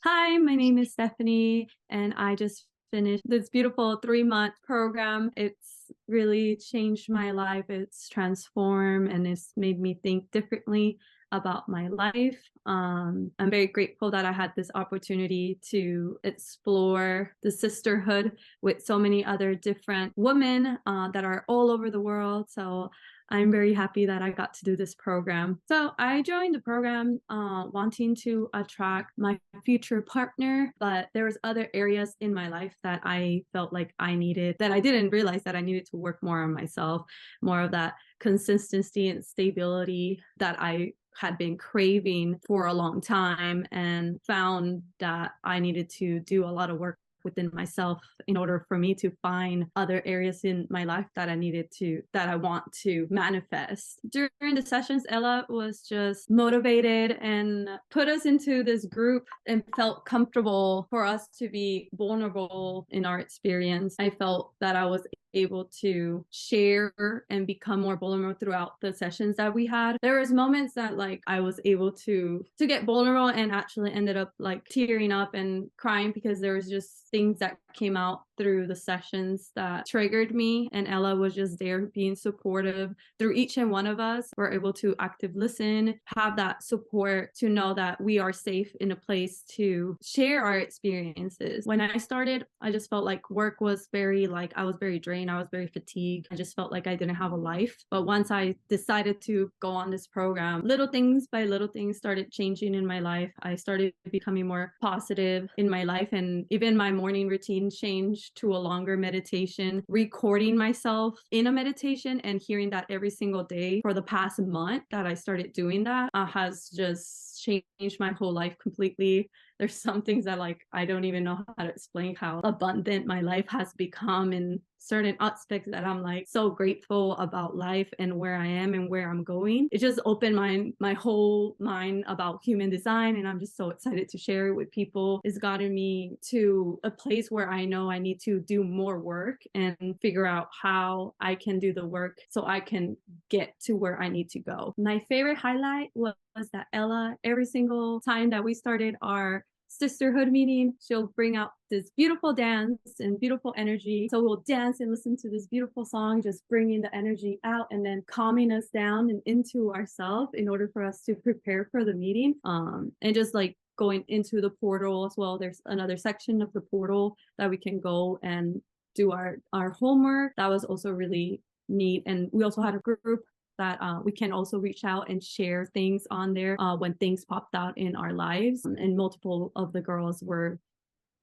Hi, my name is Stephanie, and I just finished this beautiful 3-month program. It's really changed my life. It's transformed and it's made me think differently about my life. I'm very grateful that I had this opportunity to explore the sisterhood with so many other different women that are all over the world. So I'm very happy that I got to do this program. So I joined the program wanting to attract my future partner, but there was other areas in my life that I felt like I needed, that I didn't realize that I needed to work more on myself, more of that consistency and stability that I had been craving for a long time, and found that I needed to do a lot of work within myself in order for me to find other areas in my life that I want to manifest. During the sessions, Ella was just motivated and put us into this group and felt comfortable for us to be vulnerable in our experience. I felt that I was able to share and become more vulnerable throughout the sessions that we had. There was moments that like I was able to get vulnerable and actually ended up like tearing up and crying because there was just things that came out through the sessions that triggered me, and Ella was just there being supportive through each and one of us. We're able to active listen, have that support to know that we are safe in a place to share our experiences. When I started, I just felt like work was I was very drained. I was very fatigued. I just felt like I didn't have a life. But once I decided to go on this program, little things by little things started changing in my life. I started becoming more positive in my life, and even my morning routine changed to a longer meditation, recording myself in a meditation and hearing that every single day for the past month that I started doing that has just changed my whole life completely. There's some things that like I don't even know how to explain how abundant my life has become in certain aspects, that I'm like so grateful about life and where I am and where I'm going. It just opened my whole mind about human design, and I'm just so excited to share it with people. It's gotten me to a place where I know I need to do more work and figure out how I can do the work so I can get to where I need to go. My favorite highlight was that Ella, every single time that we started our sisterhood meeting, she'll bring out this beautiful dance and beautiful energy. So we'll dance and listen to this beautiful song, just bringing the energy out and then calming us down and into ourselves in order for us to prepare for the meeting. And just like going into the portal as well. There's another section of the portal that we can go and do our homework. That was also really neat. And we also had a group that we can also reach out and share things on there when things popped out in our lives. And multiple of the girls were,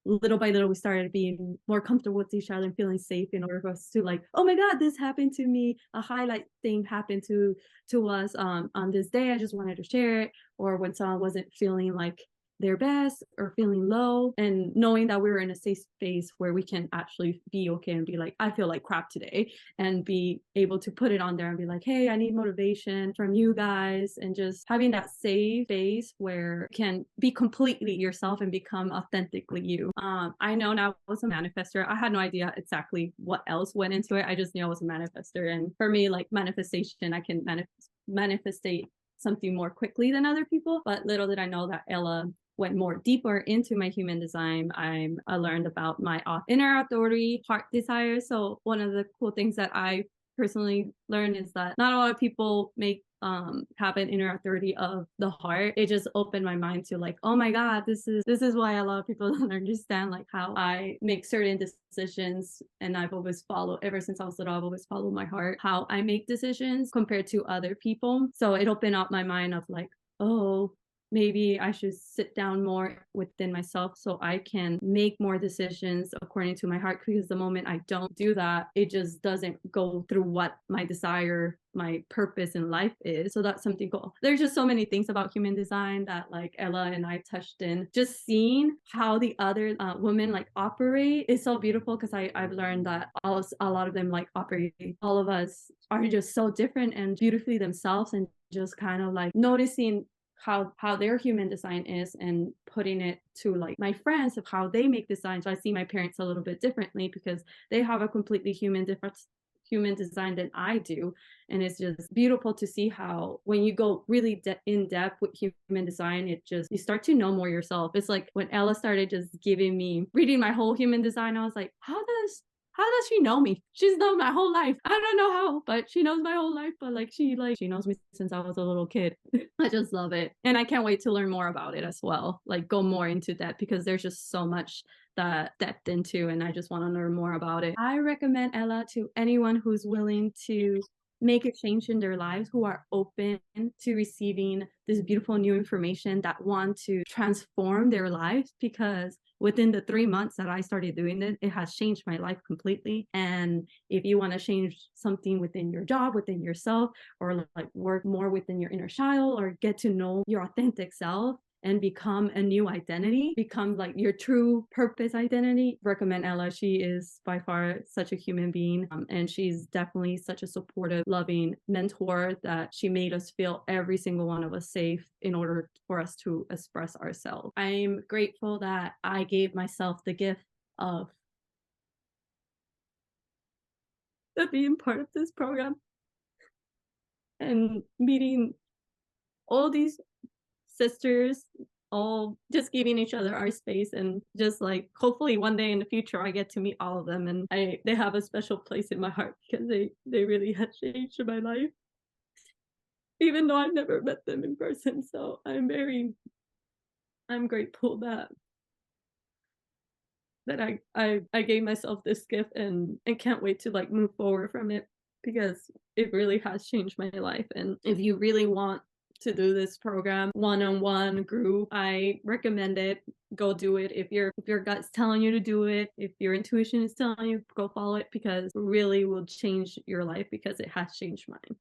little by little, we started being more comfortable with each other and feeling safe in order for us to like, oh my God, this happened to me. A highlight thing happened to us on this day. I just wanted to share it. Or when someone wasn't feeling like their best or feeling low, and knowing that we were in a safe space where we can actually be okay and be like, I feel like crap today, and be able to put it on there and be like, hey, I need motivation from you guys, and just having that safe space where you can be completely yourself and become authentically you. I know now I was a manifester. I had no idea exactly what else went into it. I just knew I was a manifester, and for me, like manifestation, I can manifestate something more quickly than other people. But little did I know that Ella went more deeper into my human design. I learned about my inner authority, heart desire. So one of the cool things that I personally learned is that not a lot of people have an inner authority of the heart. It just opened my mind to like, oh my God, this is why a lot of people don't understand like how I make certain decisions. And I've always followed, ever since I was little, I've always followed my heart, how I make decisions compared to other people. So it opened up my mind of like, oh, maybe I should sit down more within myself so I can make more decisions according to my heart. Because the moment I don't do that, it just doesn't go through what my desire, my purpose in life is. So that's something cool. There's just so many things about human design that like Ella and I touched in. Just seeing how the other women like operate is so beautiful, because I've learned that a lot of them like operate. All of us are just so different and beautifully themselves, and just kind of like noticing how their human design is and putting it to like my friends of how they make designs. So I see my parents a little bit differently because they have a completely human design than I do. And it's just beautiful to see how when you go really in depth with human design, it just, you start to know more yourself. It's like when Ella started just giving me, reading my whole human design, I was like, how does she know me? She's known my whole life. I don't know how, but she knows my whole life. But she knows me since I was a little kid. I just love it. And I can't wait to learn more about it as well. Like go more into that because there's just so much that depth into, and I just want to learn more about it. I recommend Ella to anyone who's willing to make a change in their lives, who are open to receiving this beautiful new information, that want to transform their lives, because within the 3 months that I started doing it, it has changed my life completely. And if you want to change something within your job, within yourself, or like work more within your inner child, or get to know your authentic self and become a new identity, become like your true purpose identity, recommend Ella. She is by far such a human being. And she's definitely such a supportive, loving mentor that she made us feel, every single one of us, safe in order for us to express ourselves. I'm grateful that I gave myself the gift of being part of this program and meeting all these sisters, all just giving each other our space, and just like hopefully one day in the future I get to meet all of them, and they have a special place in my heart because they really have changed my life, even though I've never met them in person. So I'm grateful that I gave myself this gift, and can't wait to like move forward from it, because it really has changed my life. And if you really want to do this program one-on-one group, I recommend it. Go do it. If your gut's telling you to do it, if your intuition is telling you, go follow it, because it really will change your life, because it has changed mine.